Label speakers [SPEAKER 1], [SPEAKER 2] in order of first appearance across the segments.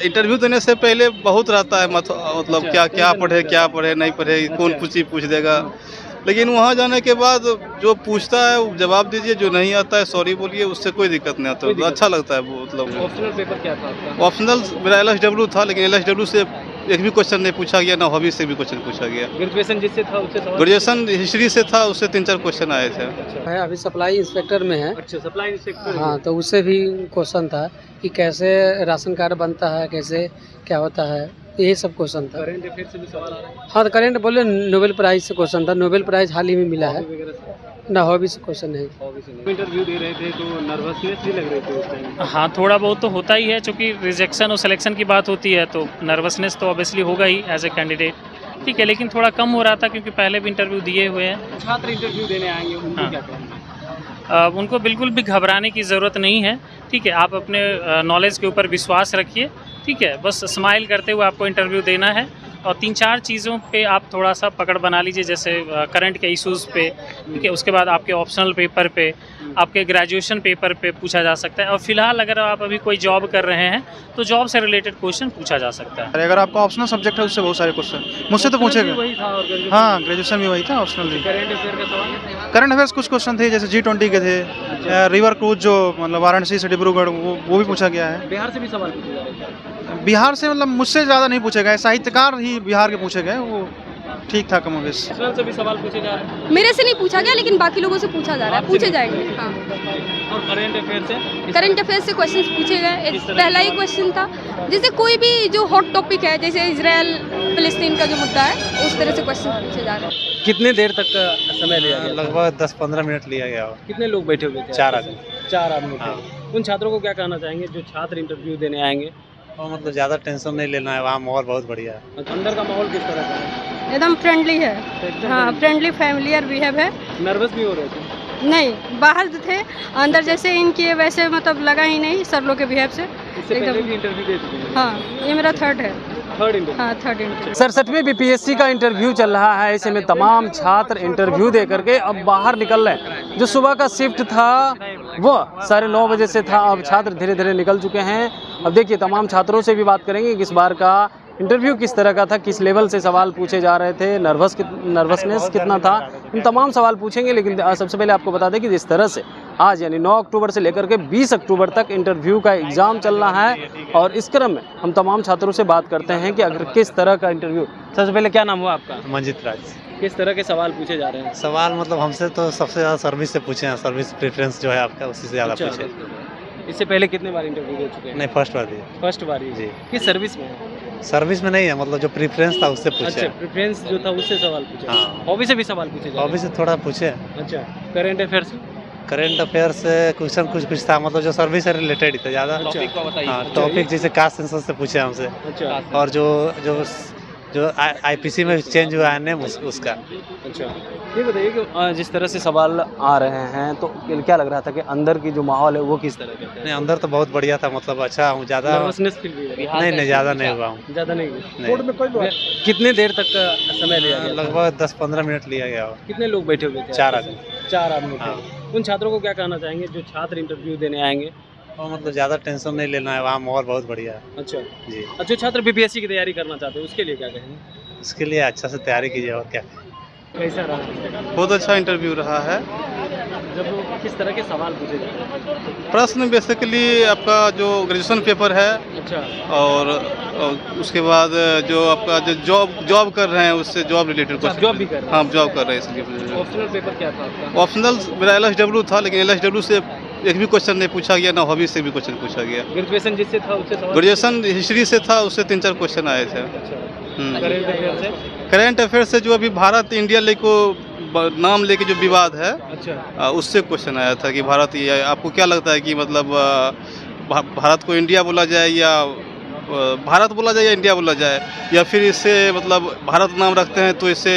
[SPEAKER 1] Interview देने से पहले बहुत रहता है मतलब क्या पढ़े नहीं पढ़े, कौन पूछ देगा। लेकिन वहाँ जाने के बाद जो पूछता है वो जवाब दीजिए, जो नहीं आता है सॉरी बोलिए, उससे कोई दिक्कत नहीं आता, तो अच्छा लगता है वो। मतलब
[SPEAKER 2] ऑप्शनल पेपर क्या था आपका?
[SPEAKER 1] ऑप्शनल मेरा LSW था, लेकिन LSW से एक भी क्वेश्चन नहीं पूछा गया, ना हॉबी से भी क्वेश्चन पूछा गया।
[SPEAKER 2] ग्रेजुएशन जिससे था उससे सवाल?
[SPEAKER 1] ग्रेजुएशन हिस्ट्री से था, उससे 3-4 क्वेश्चन आए थे।
[SPEAKER 3] है अभी सप्लाई इंस्पेक्टर में है।
[SPEAKER 2] अच्छा, सप्लाई इंस्पेक्टर।
[SPEAKER 3] हाँ, तो उससे भी क्वेश्चन था कि कैसे राशन कार्ड बनता है, कैसे क्या होता है, यही सब क्वेश्चन था।
[SPEAKER 2] करेंट अफेयर से भी सवाल आ रहा है?
[SPEAKER 3] हाँ, तो करेंट बोले नोबेल प्राइज से क्वेश्चन था, नोबेल प्राइज हाल ही में मिला है
[SPEAKER 2] वगैरह से?
[SPEAKER 3] ना, हॉबी से क्वेश्चन नहीं।
[SPEAKER 2] इंटरव्यू दे रहे थे तो नर्वसनेस भी लग रही थी उस टाइम?
[SPEAKER 4] हाँ, थोड़ा बहुत तो होता ही है, क्योंकि रिजेक्शन और सिलेक्शन की बात होती है तो नर्वसनेस तो ऑब्वियसली होगा ही एज ए कैंडिडेट। ठीक है, लेकिन थोड़ा कम हो रहा था क्योंकि पहले भी इंटरव्यू दिए हुए हैं।
[SPEAKER 2] छात्र इंटरव्यू देने आएंगे, उनको
[SPEAKER 4] हाँ।
[SPEAKER 2] क्या कहेंगे?
[SPEAKER 4] उनको बिल्कुल भी घबराने की ज़रूरत नहीं है। ठीक है, आप अपने नॉलेज के ऊपर विश्वास रखिए। ठीक है, बस स्माइल करते हुए आपको इंटरव्यू देना है और 3-4 चीज़ों पे आप थोड़ा सा पकड़ बना लीजिए, जैसे करंट के इश्यूज़ पे। ठीक है, उसके बाद आपके ऑप्शनल पेपर पे, आपके ग्रेजुएशन पेपर पे पूछा जा सकता है। और फिलहाल अगर आप अभी कोई जॉब कर रहे हैं तो जॉब से रिलेटेड क्वेश्चन पूछा जा सकता है।
[SPEAKER 5] अगर आपका ऑप्शनल सब्जेक्ट है उससे बहुत सारे क्वेश्चन मुझसे तो पूछेगा।
[SPEAKER 2] वही था और ग्रेजुएशन?
[SPEAKER 5] हाँ, ग्रेजुएशन भी वही था, ऑप्शनल भी।
[SPEAKER 2] करेंट अफेयर का सवाल?
[SPEAKER 5] करंट अफेयर्स कुछ क्वेश्चन थे, जैसे G20 के थे, रिवर क्रूज जो मतलब वाराणसी से डिब्रूगढ़, वो भी पूछा गया है।
[SPEAKER 2] बिहार से भी सवाल पूछे जा रहे थे?
[SPEAKER 5] बिहार से मतलब मुझसे ज़्यादा नहीं पूछे गए, साहित्यकार ही बिहार के पूछे गए, वो ठीक था कम बेश।
[SPEAKER 2] नेशनल से भी सवाल पूछे जा रहे हैं?
[SPEAKER 6] मेरे से नहीं पूछा गया, लेकिन बाकी लोगों से पूछा जा रहा है, पूछे जाएंगे। हाँ,
[SPEAKER 2] और करेंट अफेयर से?
[SPEAKER 6] करंट अफेयर से क्वेश्चंस पूछे गए। एक पहला ही क्वेश्चन था, जैसे कोई भी जो हॉट टॉपिक है, जैसे इजराइल फिलिस्तीन का जो मुद्दा है, उस तरह से क्वेश्चन पूछे जा रहे हैं।
[SPEAKER 2] कितने देर तक का समय लिया गया?
[SPEAKER 5] लगभग 10-15 मिनट लिया गया।
[SPEAKER 2] कितने लोग बैठे हुए थे?
[SPEAKER 5] 4 आदमी।
[SPEAKER 2] 4 आदमी थे। उन छात्रों को क्या कहना चाहेंगे जो छात्र इंटरव्यू देने आएंगे?
[SPEAKER 5] और मतलब ज़्यादा टेंशन नहीं लेना है, वहाँ माहौल बहुत बढ़िया है।
[SPEAKER 2] अंदर का माहौल किस तरह का है?
[SPEAKER 6] एकदम फ्रेंडली है। हाँ, फ्रेंडली फैमिलियर बिहेव है।
[SPEAKER 2] नर्वस भी हो रहे थे?
[SPEAKER 6] नहीं, बाहर थे, अंदर जैसे इनकी वैसे मतलब लगा ही नहीं सर लोग के बिहेव से।
[SPEAKER 2] इससे पहले भी इंटरव्यू दे चुके हैं?
[SPEAKER 6] हाँ, ये मेरा थर्ड है।
[SPEAKER 2] Third interview?
[SPEAKER 6] हाँ, थर्ड इंटरव्यू।
[SPEAKER 3] 67वें BPSC का इंटरव्यू चल रहा है। ऐसे में तमाम छात्र इंटरव्यू दे करके अब बाहर निकल रहे हैं। जो सुबह का शिफ्ट था वो 9:30 बजे से था, अब छात्र धीरे धीरे निकल चुके हैं। अब देखिए, तमाम छात्रों से भी बात करेंगे कि इस बार का इंटरव्यू किस तरह का था, किस लेवल से सवाल पूछे जा रहे थे, नर्वसनेस कितना था, इन तमाम सवाल पूछेंगे। लेकिन सबसे पहले आपको बता दें कि जिस तरह से आज यानी 9 अक्टूबर से लेकर के 20 अक्टूबर तक इंटरव्यू का एग्ज़ाम चल रहा है और इस क्रम में हम तमाम छात्रों से बात करते हैं कि अगर किस तरह का इंटरव्यू। सबसे पहले क्या नाम हुआ आपका?
[SPEAKER 5] मंजित राज।
[SPEAKER 2] किस तरह के सवाल पूछे जा रहे हैं?
[SPEAKER 5] सवाल मतलब हमसे तो सबसे ज़्यादा सर्विस से पूछे हैं, सर्विस प्रेफरेंस जो है आपका उसी से ज़्यादा
[SPEAKER 2] अच्छा।
[SPEAKER 5] पूछे।
[SPEAKER 2] इससे पहले कितने बार इंटरव्यू दे चुके हैं?
[SPEAKER 5] नहीं, फर्स्ट बार दिए।
[SPEAKER 2] फर्स्ट बार ही?
[SPEAKER 5] जी।
[SPEAKER 2] किस सर्विस में है?
[SPEAKER 5] सर्विस में नहीं है, मतलब जो प्रेफरेंस था उससे पूछे।
[SPEAKER 2] अच्छा, प्रेफरेंस जो था उससे सवाल पूछे?
[SPEAKER 5] हाँ।
[SPEAKER 2] हॉबी से भी सवाल पूछे जा रहे
[SPEAKER 5] हॉबी से थोड़ा पूछे।
[SPEAKER 2] हैं? अच्छा, करेंट अफेयर से?
[SPEAKER 5] करंट अफेयर से क्वेश्चन कुछ था, मतलब जो सर्विस से रिलेटेड ही था ज़्यादा। हाँ, टॉपिक जैसे कास्ट सेंसस से पूछे हमसे।
[SPEAKER 2] अच्छा।
[SPEAKER 5] और जो IPC में चेंज हुआ है नेम उसका।
[SPEAKER 2] अच्छा, ये बताइए कि
[SPEAKER 3] जिस तरह से सवाल आ रहे हैं तो क्या लग रहा था कि अंदर की जो माहौल है वो किस तरह का?
[SPEAKER 5] नहीं, अंदर तो बहुत बढ़िया था, मतलब अच्छा हूँ ज़्यादा।
[SPEAKER 2] नर्वसनेस फील भी है?
[SPEAKER 5] नहीं, ज़्यादा नहीं हुआ हूँ।
[SPEAKER 2] ज़्यादा नहीं?
[SPEAKER 5] नहीं।
[SPEAKER 2] कितने देर तक का समय लिया गया?
[SPEAKER 5] लगभग 10-15 मिनट लिया गया।
[SPEAKER 2] कितने लोग बैठे हुए थे?
[SPEAKER 5] 4 आदमी।
[SPEAKER 2] 4 आदमी थे।
[SPEAKER 5] हाँ।
[SPEAKER 2] उन छात्रों को क्या कहना चाहेंगे जो छात्र इंटरव्यू देने आएंगे?
[SPEAKER 5] और मतलब ज़्यादा टेंशन नहीं लेना है, वहाँ माहौल बहुत बढ़िया है।
[SPEAKER 2] अच्छा
[SPEAKER 5] जी।
[SPEAKER 2] अच्छा, छात्र BPSC की तैयारी करना चाहते हैं उसके लिए क्या कहेंगे?
[SPEAKER 5] इसके लिए अच्छा से तैयारी कीजिए, और क्या।
[SPEAKER 2] कैसा रहा?
[SPEAKER 1] बहुत अच्छा इंटरव्यू रहा है।
[SPEAKER 2] जब वो किस तरह के सवाल पूछे जाते हैं?
[SPEAKER 1] प्रश्न बेसिकली आपका जो ग्रेजुएशन पेपर है
[SPEAKER 2] अच्छा।
[SPEAKER 1] और उसके बाद जो आपका जो जॉब कर रहे हैं उससे जॉब रिलेटेड क्वेश्चन।
[SPEAKER 2] जॉब भी कर रहे हैं?
[SPEAKER 1] हाँ, जॉब कर रहे हैं इसलिए।
[SPEAKER 2] ऑप्शनल पेपर क्या था आपका?
[SPEAKER 1] ऑप्शनल मेरा LSW था, लेकिन LSW से एक भी क्वेश्चन नहीं पूछा गया, ना हॉबी से भी क्वेश्चन पूछा गया।
[SPEAKER 2] ग्रेजुएशन जिससे था उससे सवाल?
[SPEAKER 1] ग्रेजुएशन हिस्ट्री से था, उससे 3-4 क्वेश्चन आए थे।
[SPEAKER 2] अच्छा। करेंट अफेयर से?
[SPEAKER 1] करंट अफेयर से जो अभी भारत इंडिया नाम लेके जो विवाद है,
[SPEAKER 2] अच्छा।
[SPEAKER 1] उससे क्वेश्चन आया था कि भारत, ये आपको क्या लगता है कि मतलब भारत को इंडिया बोला जाए या भारत बोला जाए या इंडिया बोला जाए, या फिर इससे मतलब भारत नाम रखते हैं तो इससे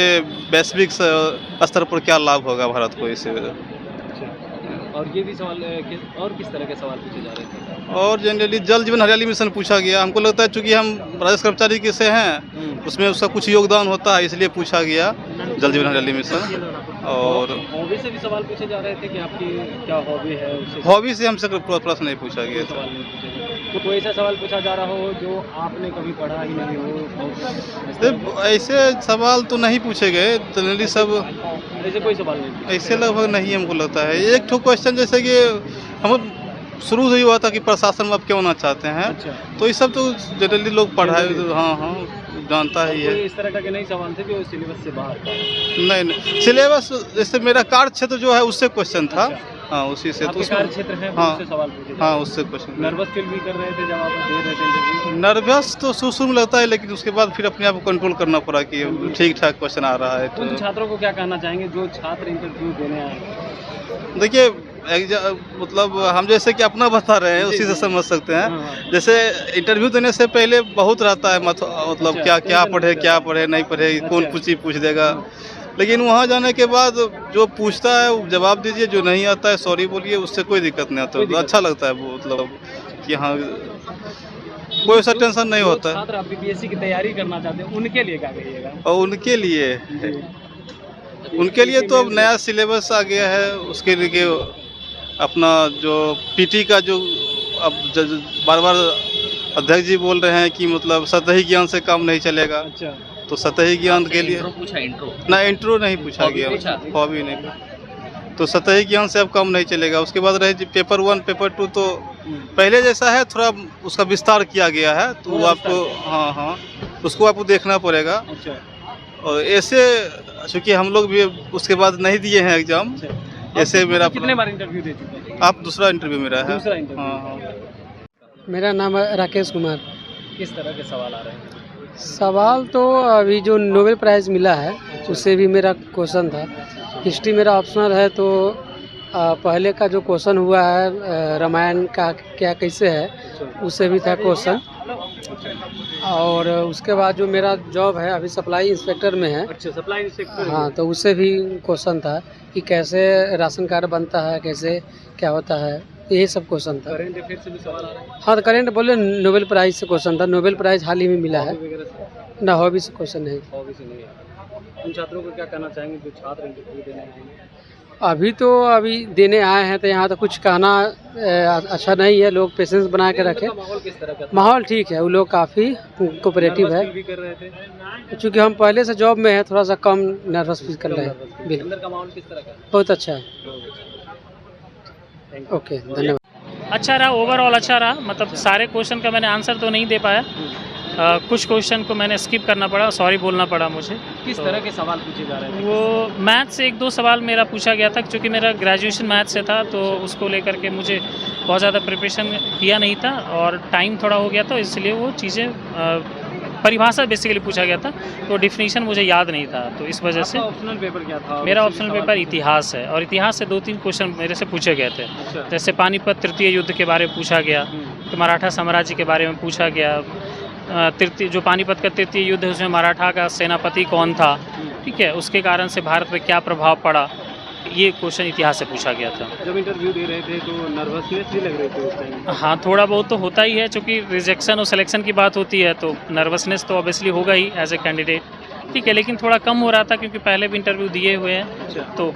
[SPEAKER 1] वैश्विक स्तर पर क्या लाभ होगा भारत को इससे।
[SPEAKER 2] और ये भी सवाल और किस तरह के सवाल पूछे जा रहे थे?
[SPEAKER 1] और जनरली जल जीवन हरियाली मिशन पूछा गया। हमको लगता है चूँकि हम राजस्व कर्मचारी के से हैं, उसमें उसका कुछ योगदान होता है, इसलिए पूछा गया जल जीवन हरियाली मिशन। और
[SPEAKER 2] हॉबी से भी सवाल पूछे जा रहे थे कि आपकी क्या हॉबी है, उससे
[SPEAKER 1] हॉबी से हमसे कोई प्रश्न नहीं पूछा गया था।
[SPEAKER 2] सवाल नहीं पूछे गए। तो कोई ऐसा सवाल पूछा जा रहा हो जो आपने कभी पढ़ा ही नहीं हो?
[SPEAKER 1] ऐसे सवाल तो नहीं पूछे गए, जनरली सब
[SPEAKER 2] ऐसे कोई सवाल नहीं?
[SPEAKER 1] ऐसे लगभग नहीं हमको लगता है। एक ठो क्वेश्चन जैसे कि हम शुरू से ही हुआ था कि प्रशासन में आप क्यों होना चाहते हैं,
[SPEAKER 2] अच्छा,
[SPEAKER 1] तो ये सब तो जनरली लोग पढ़ाए, हाँ जानता ही है।
[SPEAKER 2] कोई इस तरह के नहीं सवाल थे जो सिलेबस से बाहर था?
[SPEAKER 1] नहीं सिलेबस जैसे मेरा कार्य क्षेत्र जो है उससे क्वेश्चन था, हाँ उसी से। तो
[SPEAKER 2] आपके कार्य क्षेत्र है
[SPEAKER 1] हाँ,
[SPEAKER 2] उससे सवाल पूछे जा
[SPEAKER 1] हाँ
[SPEAKER 2] रहे
[SPEAKER 1] उससे क्वेश्चन।
[SPEAKER 2] थे। नर्वस फील भी कर रहे थे जब आप दे रहे थे इंटरव्यू?
[SPEAKER 1] नर्वस तो शुरू में लगता है, लेकिन उसके बाद फिर अपने आप को कंट्रोल करना पड़ा कि ठीक ठाक क्वेश्चन आ रहा है।
[SPEAKER 2] उन
[SPEAKER 1] तो
[SPEAKER 2] छात्रों को क्या कहना चाहेंगे जो छात्र इंटरव्यू देने आए?
[SPEAKER 1] देखिए मतलब हम जैसे कि अपना बता रहे हैं उसी से समझ सकते हैं। जैसे इंटरव्यू देने से पहले बहुत रहता है मतलब
[SPEAKER 2] अच्छा,
[SPEAKER 1] क्या पढ़े नहीं पढ़े, कौन पूछ देगा। लेकिन वहाँ जाने के बाद जो पूछता है वो जवाब दीजिए, जो नहीं आता है सॉरी बोलिए, उससे कोई दिक्कत नहीं आता। अच्छा लगता है वो, मतलब कि हाँ कोई ऐसा टेंशन नहीं होता है।
[SPEAKER 2] छात्र आप बीपीएससी की तैयारी करना चाहते हैं उनके लिए क्या कहिएगा?
[SPEAKER 1] और उनके लिए तो अब नया सिलेबस आ गया है, उसके लिए अपना जो पीटी का जो अब बार बार अध्यक्ष जी बोल रहे हैं कि मतलब सतही ज्ञान से काम नहीं चलेगा।
[SPEAKER 2] अच्छा,
[SPEAKER 1] तो सतही ज्ञान के लिए ना इंट्रो नहीं पूछा गया, हॉबी नहीं। तो सतही ज्ञान से अब काम नहीं चलेगा। उसके बाद रहे पेपर 1 पेपर 2 तो पहले जैसा है, थोड़ा उसका विस्तार किया गया है, तो वो आपको हाँ उसको आपको देखना पड़ेगा।
[SPEAKER 2] अच्छा,
[SPEAKER 1] और ऐसे चूँकि हम लोग भी उसके बाद नहीं दिए हैं एग्जाम, ऐसे मेरा
[SPEAKER 2] कितने बार इंटरव्यू दे चुके हैं?
[SPEAKER 1] आप दूसरा इंटरव्यू मेरा है।
[SPEAKER 2] दूसरा इंटरव्यू।
[SPEAKER 1] हाँ।
[SPEAKER 3] मेरा नाम है राकेश कुमार।
[SPEAKER 2] किस तरह के सवाल आ रहे हैं?
[SPEAKER 3] सवाल तो अभी जो नोबेल प्राइज़ मिला है उससे भी मेरा क्वेश्चन था। हिस्ट्री मेरा ऑप्शनल है, तो पहले का जो क्वेश्चन हुआ है रामायण का क्या कैसे है, उससे भी था क्वेश्चन। और उसके बाद जो मेरा जॉब है अभी सप्लाई इंस्पेक्टर में है।
[SPEAKER 2] अच्छा, सप्लाई इंस्पेक्टर।
[SPEAKER 3] हाँ, तो उससे भी क्वेश्चन था कि कैसे राशन कार्ड बनता है, कैसे क्या होता है, यही सब क्वेश्चन था।
[SPEAKER 2] करेंट अफेयर से भी सवाल आ रहे हैं?
[SPEAKER 3] हाँ, तो करेंट बोले नोबेल प्राइज़ से क्वेश्चन था। नोबेल प्राइज़ हाल ही में मिला है
[SPEAKER 2] वगैरह से?
[SPEAKER 3] ना, हॉबी से क्वेश्चन है।
[SPEAKER 2] हॉबी से नहीं है। उन छात्रों को क्या कहना चाहेंगे जो छात्र इंटरव्यू देने आएंगे?
[SPEAKER 3] अभी देने आए हैं, तो यहाँ तो कुछ कहना अच्छा नहीं है। लोग पेशेंस बना के रखें।
[SPEAKER 2] माहौल किस तरह का था?
[SPEAKER 3] माहौल ठीक है, वो लोग काफ़ी कोऑपरेटिव है।
[SPEAKER 2] नर्वस फील भी कर रहे थे?
[SPEAKER 3] क्योंकि हम पहले से जॉब में है, थोड़ा सा कम नर्वस फील कर रहे हैं। बिल्कुल,
[SPEAKER 2] अंदर का माहौल किस तरह का?
[SPEAKER 3] बहुत अच्छा है।
[SPEAKER 2] Thank you.
[SPEAKER 3] ओके, धन्यवाद।
[SPEAKER 4] अच्छा रहा, ओवरऑल अच्छा रहा। मतलब सारे क्वेश्चन का मैंने आंसर तो नहीं दे पाया, कुछ क्वेश्चन को मैंने स्किप करना पड़ा, सॉरी बोलना पड़ा मुझे।
[SPEAKER 2] किस तरह के सवाल पूछे जा रहे थे?
[SPEAKER 4] वो मैथ से 1-2 सवाल मेरा पूछा गया था, क्योंकि मेरा ग्रेजुएशन मैथ से था, तो उसको लेकर के मुझे बहुत ज़्यादा प्रिपरेशन किया नहीं था और टाइम थोड़ा हो गया, तो इसलिए वो चीज़ें परिभाषा बेसिकली पूछा गया था, तो डिफिनीशन मुझे याद नहीं था, तो इस वजह से।
[SPEAKER 2] आपका ऑप्शनल पेपर क्या था?
[SPEAKER 4] मेरा ऑप्शनल पेपर इतिहास है, और इतिहास से 2-3 क्वेश्चन मेरे से पूछे गए थे।
[SPEAKER 2] अच्छा।
[SPEAKER 4] जैसे पानीपत तृतीय युद्ध के बारे में पूछा गया, तो मराठा साम्राज्य के बारे में पूछा गया। जो पानीपत का तृतीय युद्ध है उसमें मराठा का सेनापति कौन था, ठीक है, उसके कारण से भारत पे क्या प्रभाव पड़ा, ये क्वेश्चन इतिहास से पूछा गया था।
[SPEAKER 2] जब इंटरव्यू दे रहे थे तो नर्वसनेस भी लग रही थी उस टाइम?
[SPEAKER 4] हाँ, थोड़ा बहुत तो होता ही है, क्योंकि रिजेक्शन और सिलेक्शन की बात होती है, तो नर्वसनेस तो ऑब्वियसली होगा ही एज ए कैंडिडेट, ठीक है। लेकिन थोड़ा कम हो रहा था, क्योंकि पहले भी इंटरव्यू दिए हुए हैं।
[SPEAKER 2] अच्छा।
[SPEAKER 4] तो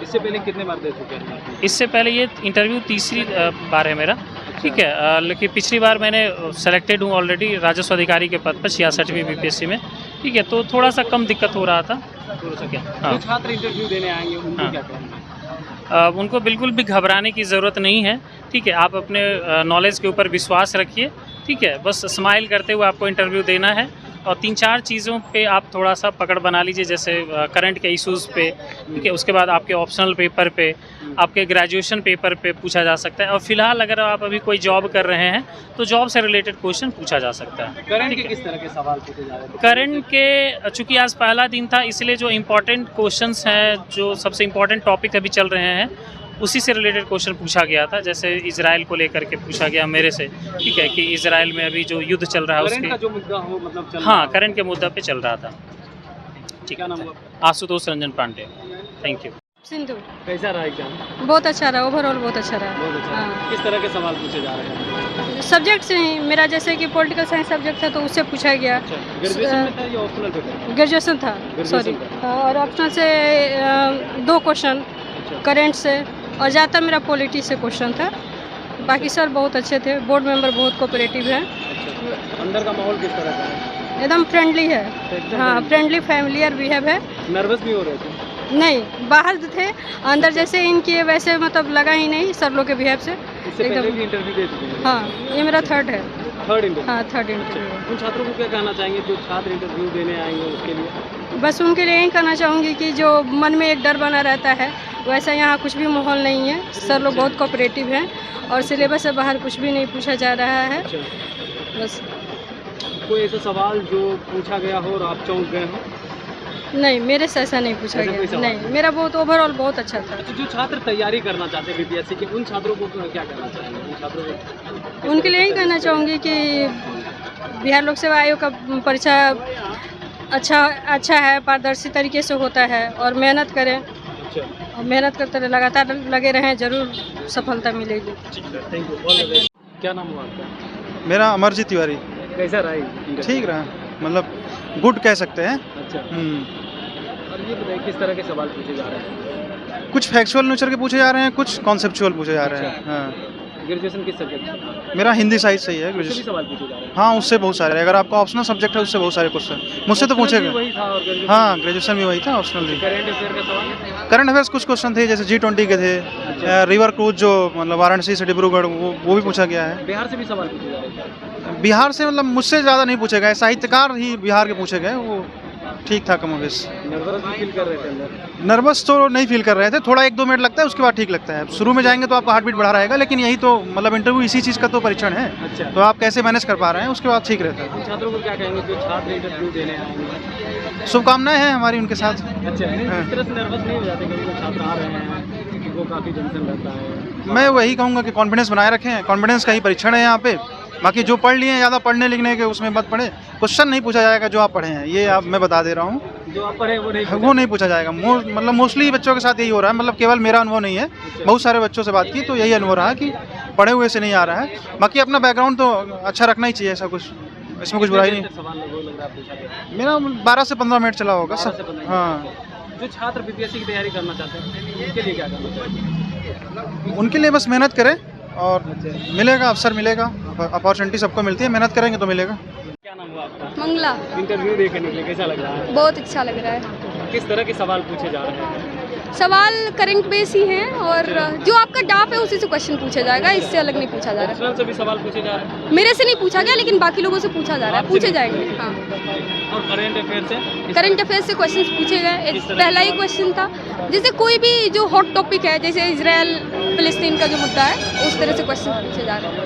[SPEAKER 2] इससे पहले कितने बार दे चुके हैं?
[SPEAKER 4] इससे पहले ये इंटरव्यू तीसरी बार है मेरा, ठीक है। लेकिन पिछली बार मैंने सेलेक्टेड हूँ ऑलरेडी राजस्व अधिकारी के पद पर 66वीं बीपीएससी में, ठीक है। तो थोड़ा सा कम दिक्कत हो रहा था।
[SPEAKER 2] जो छात्र इंटरव्यू देने आएंगे उनको क्या कहेंगे?
[SPEAKER 4] उनको बिल्कुल भी घबराने की ज़रूरत नहीं है, ठीक है। आप अपने नॉलेज के ऊपर विश्वास रखिए, ठीक है। बस स्माइल करते हुए आपको इंटरव्यू देना है, और 3-4 चीज़ों पे आप थोड़ा सा पकड़ बना लीजिए, जैसे करंट के इश्यूज़ पे, ठीक है। उसके बाद आपके ऑप्शनल पेपर पे, आपके ग्रेजुएशन पेपर पे पूछा जा सकता है, और फिलहाल अगर आप अभी कोई जॉब कर रहे हैं तो जॉब से रिलेटेड क्वेश्चन पूछा जा सकता है।
[SPEAKER 2] करंट के किस तरह के सवाल पूछे जा रहे थे?
[SPEAKER 4] करंट के चूँकि आज पहला दिन था, इसलिए जो इम्पोर्टेंट क्वेश्चंस हैं, जो सबसे इम्पोर्टेंट टॉपिक अभी चल रहे हैं, उसी से रिलेटेड क्वेश्चन पूछा गया था। जैसे इजराइल को लेकर के पूछा गया मेरे से, ठीक है, कि इजराइल में अभी जो युद्ध चल रहा है
[SPEAKER 2] करंट का
[SPEAKER 4] उसके,
[SPEAKER 2] जो मुद्दा हो मतलब चल
[SPEAKER 4] हाँ, करंट के मुद्दा पे चल रहा था। ठीक
[SPEAKER 2] क्या
[SPEAKER 4] है,
[SPEAKER 2] नाम हुआ?
[SPEAKER 4] Ashutosh Ranjan Pandey, thank you.
[SPEAKER 6] सिंधु।
[SPEAKER 2] कैसा रहा एग्जाम?
[SPEAKER 6] बहुत अच्छा रहा, ओवरऑल बहुत अच्छा रहा।
[SPEAKER 2] बहुत अच्छा।
[SPEAKER 6] हाँ।
[SPEAKER 2] किस तरह के सवाल पूछे जा रहे हैं?
[SPEAKER 7] सब्जेक्ट से ही मेरा जैसे कि पॉलिटिकल साइंस सब्जेक्ट था तो उससे पूछा गया।
[SPEAKER 2] ग्रेजुएशन में था या ऑप्शनल पे था?
[SPEAKER 7] ग्रेजुएशन था, सॉरी। और ऑप्शनल से 2 क्वेश्चन करेंट से और ज़्यादातर मेरा पॉलिटी से क्वेश्चन था। बाकी सर बहुत अच्छे थे, बोर्ड मेंबर बहुत कोऑपरेटिव हैं।
[SPEAKER 2] अंदर का माहौल किस तरह का है?
[SPEAKER 7] एकदम फ्रेंडली है। हाँ, फ्रेंडली फैमिलियर बिहेव है।
[SPEAKER 2] नर्वस भी हो रहे थे?
[SPEAKER 7] नहीं, बाहर थे, अंदर जैसे इनकी वैसे मतलब लगा ही नहीं सर लोग के बिहेव से।
[SPEAKER 2] इससे पहले भी इंटरव्यू दे चुके हैं?
[SPEAKER 7] हाँ, ये मेरा थर्ड है।
[SPEAKER 2] Third interview?
[SPEAKER 7] हाँ, थर्ड इंटरव्यू।
[SPEAKER 2] उन छात्रों को क्या कहना चाहेंगे जो छात्र इंटरव्यू देने आएंगे उसके लिए?
[SPEAKER 7] बस उनके लिए यही कहना चाहूँगी कि जो मन में एक डर बना रहता है वैसा यहाँ कुछ भी माहौल नहीं है। सर लोग बहुत कोऑपरेटिव हैं और सिलेबस से बाहर कुछ भी नहीं पूछा जा रहा है। बस
[SPEAKER 2] कोई ऐसा सवाल जो पूछा गया हो और आप चौंक गए हो?
[SPEAKER 7] नहीं, मेरे से ऐसा नहीं पूछा गया। नहीं, मेरा बहुत ओवरऑल बहुत अच्छा था।
[SPEAKER 2] अच्छा, जो छात्र तैयारी करना चाहते हैं बीपीएससी के, उन छात्रों को क्या कहना चाहेंगे? उन छात्रों को
[SPEAKER 7] उनके लिए यही कहना चाहूँगी कि बिहार लोक सेवा आयोग का परीक्षा अच्छा है, पारदर्शी तरीके से होता है और मेहनत करें। और मेहनत करते रहे, लगातार लगे रहें, ज़रूर सफलता मिलेगी।
[SPEAKER 2] Thank you. क्या नाम हुआ आपका?
[SPEAKER 8] मेरा अमरजीत तिवारी।
[SPEAKER 2] कैसा रहा?
[SPEAKER 8] ठीक रहा, मतलब गुड कह सकते हैं।
[SPEAKER 2] अच्छा। और ये बताइए किस तरह के सवाल पूछे जा रहे हैं?
[SPEAKER 8] कुछ फैक्चुअल नेचर के पूछे जा रहे हैं, कुछ कॉन्सेप्चुअल पूछे जा रहे हैं। हाँ।
[SPEAKER 2] ग्रेजुएशन किस सब्जेक्ट से?
[SPEAKER 8] मेरा हिंदी साहित्य से ही है
[SPEAKER 2] उससे भी
[SPEAKER 8] ग्रेजुएशन।
[SPEAKER 2] सवाल पूछे जा रहे हैं?
[SPEAKER 8] हाँ, उससे बहुत सारे, अगर आपका ऑप्शनल सब्जेक्ट है उससे बहुत सारे क्वेश्चन मुझसे तो पूछे गए।
[SPEAKER 2] वही था और ग्रेजुएशन?
[SPEAKER 8] हाँ, ग्रेजुएशन भी वही था, ऑप्शनल भी।
[SPEAKER 2] करंट अफेयर का सवाल?
[SPEAKER 8] करंट अफेयर्स कुछ क्वेश्चन थे, जैसे G20 के थे, रिवर क्रूज जो मतलब वाराणसी से डिब्रूगढ़, वो भी पूछा गया है।
[SPEAKER 2] बिहार से भी सवाल पूछे जा रहे हैं?
[SPEAKER 8] बिहार से मतलब मुझसे ज़्यादा नहीं पूछे गए, साहित्यकार ही बिहार के पूछे गए, वो ठीक था कमोबेश।
[SPEAKER 2] नर्वस भी फील कर रहे थे अंदर?
[SPEAKER 8] नर्वस तो नहीं फील कर रहे थे, थोड़ा 1-2 मिनट लगता है, उसके बाद ठीक लगता है। शुरू में जाएंगे तो आपका हार्ट बीट बढ़ा रहेगा, लेकिन यही तो मतलब इंटरव्यू इसी चीज़ का तो परीक्षण है।
[SPEAKER 2] अच्छा।
[SPEAKER 8] तो आप कैसे मैनेज कर पा रहे हैं, उसके बाद ठीक रहता है।
[SPEAKER 2] उन छात्रों को क्या कहेंगे जो छात्र इंटरव्यू देने आएंगे?
[SPEAKER 8] शुभकामनाएं हैं हमारी उनके साथ।
[SPEAKER 2] अच्छा,
[SPEAKER 8] हाँ।
[SPEAKER 2] इस तरह से नर्वस नहीं हो जाते कभी जो छात्र आ रहे हैं, वो काफ़ी टेंशन रहता है?
[SPEAKER 8] मैं वही कहूँगा कि कॉन्फिडेंस बनाए रखें, कॉन्फिडेंस का ही परीक्षण है यहाँ पे। बाकी जो पढ़ लिए हैं, ज़्यादा पढ़ने लिखने के उसमें मत पढ़े, क्वेश्चन नहीं पूछा जाएगा जो आप पढ़े हैं, ये आप मैं बता दे रहा हूँ।
[SPEAKER 2] जो आप पढ़े
[SPEAKER 8] वो नहीं पूछा जाएगा। मतलब मोस्टली बच्चों के साथ यही हो रहा है, मतलब केवल मेरा अनुभव नहीं है, बहुत सारे बच्चों से बात की तो यही अनुभव रहा कि पढ़े हुए से नहीं आ रहा है। बाकी अपना बैकग्राउंड तो अच्छा रखना ही चाहिए, ऐसा कुछ इसमें कुछ बुराई नहीं। मेरा 12 से 15 मिनट चला होगा सब। हाँ।
[SPEAKER 2] जो छात्र बीपीएससी की तैयारी करना चाहते हैं उनके लिए क्या करना चाहिए?
[SPEAKER 8] उनके लिए बस मेहनत करें और मिलेगा, अवसर मिलेगा, अपॉर्चुनिटी सबको मिलती है, मेहनत करेंगे तो मिलेगा।
[SPEAKER 2] क्या नाम हुआ आपका?
[SPEAKER 6] मंगला।
[SPEAKER 2] इंटरव्यू देके निकले, कैसा लग रहा है?
[SPEAKER 6] बहुत अच्छा लग रहा है।
[SPEAKER 2] किस तरह के सवाल पूछे जा रहे हैं?
[SPEAKER 6] सवाल करंट बेस ही हैं और जो आपका डाफ है उसी से क्वेश्चन पूछा जाएगा, इससे अलग नहीं पूछा जा रहा
[SPEAKER 2] ऑप्शनल से भी सवाल पूछे जा रहे हैं?
[SPEAKER 6] है। मेरे से नहीं पूछा गया, लेकिन बाकी लोगों से पूछा जा रहा है, पूछे जाएंगे। हाँ।
[SPEAKER 2] और करंट अफेयर से?
[SPEAKER 6] करंट अफेयर से क्वेश्चंस पूछे गए। एक पहला ही क्वेश्चन था, जैसे कोई भी जो हॉट टॉपिक है, जैसे इजराइल फिलिस्तीन का जो मुद्दा है, उस तरह से क्वेश्चन पूछे जा रहे हैं।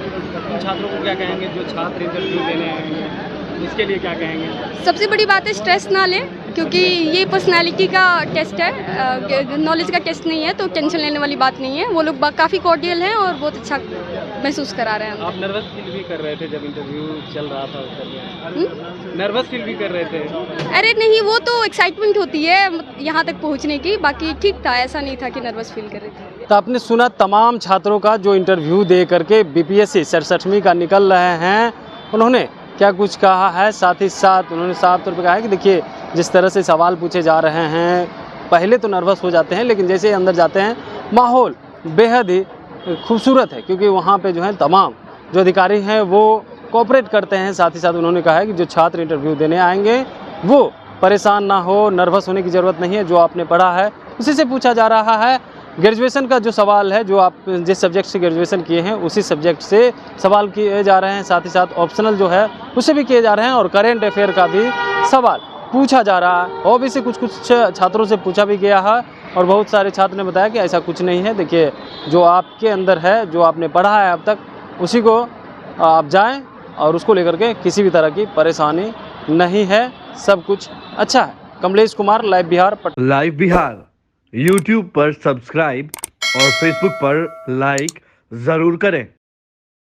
[SPEAKER 2] उन छात्रों को क्या कहेंगे जो छात्र इंटरव्यू देने आएंगे, इसके लिए क्या कहेंगे?
[SPEAKER 6] सबसे बड़ी बात है स्ट्रेस ना लें, क्योंकि ये पर्सनालिटी का टेस्ट है, नॉलेज का टेस्ट नहीं है, तो टेंशन लेने वाली बात नहीं है। वो लोग काफ़ी कॉर्डियल हैं और बहुत अच्छा महसूस करा रहे हैं।
[SPEAKER 2] आप नर्वस फील भी कर रहे थे जब इंटरव्यू चल रहा था? नर्वस फील भी कर रहे थे?
[SPEAKER 6] अरे नहीं, वो तो एक्साइटमेंट होती है यहाँ तक पहुँचने की, बाकी ठीक था, ऐसा नहीं था कि नर्वस फील कर रहे थे।
[SPEAKER 3] तो आपने सुना तमाम छात्रों का जो इंटरव्यू दे करके बीपीएससी 67वीं का निकल रहे हैं, उन्होंने क्या कुछ कहा है। साथ ही साथ उन्होंने साफ तौर पर कहा है कि देखिए जिस तरह से सवाल पूछे जा रहे हैं, पहले तो नर्वस हो जाते हैं, लेकिन जैसे ही अंदर जाते हैं माहौल बेहद ही खूबसूरत है, क्योंकि वहाँ पे जो है तमाम जो अधिकारी हैं वो कोऑपरेट करते हैं। साथ ही साथ उन्होंने कहा है कि जो छात्र इंटरव्यू देने आएंगे वो परेशान ना हो, नर्वस होने की ज़रूरत नहीं है, जो आपने पढ़ा है उसी से पूछा जा रहा है। ग्रेजुएशन का जो सवाल है, जो आप जिस सब्जेक्ट से ग्रेजुएशन किए हैं उसी सब्जेक्ट से सवाल किए जा रहे हैं। साथ ही साथ ऑप्शनल जो है उससे भी किए जा रहे हैं और करेंट अफेयर का भी सवाल पूछा जा रहा है। और भी से कुछ छात्रों से पूछा भी गया है और बहुत सारे छात्र ने बताया कि ऐसा कुछ नहीं है। देखिए जो आपके अंदर है, जो आपने पढ़ा है अब तक, उसी को आप जाएं और उसको लेकर के किसी भी तरह की परेशानी नहीं है, सब कुछ अच्छा है। Kamlesh Kumar, live Bihar.
[SPEAKER 9] Live Bihar YouTube पर सब्सक्राइब और Facebook पर लाइक ज़रूर करें।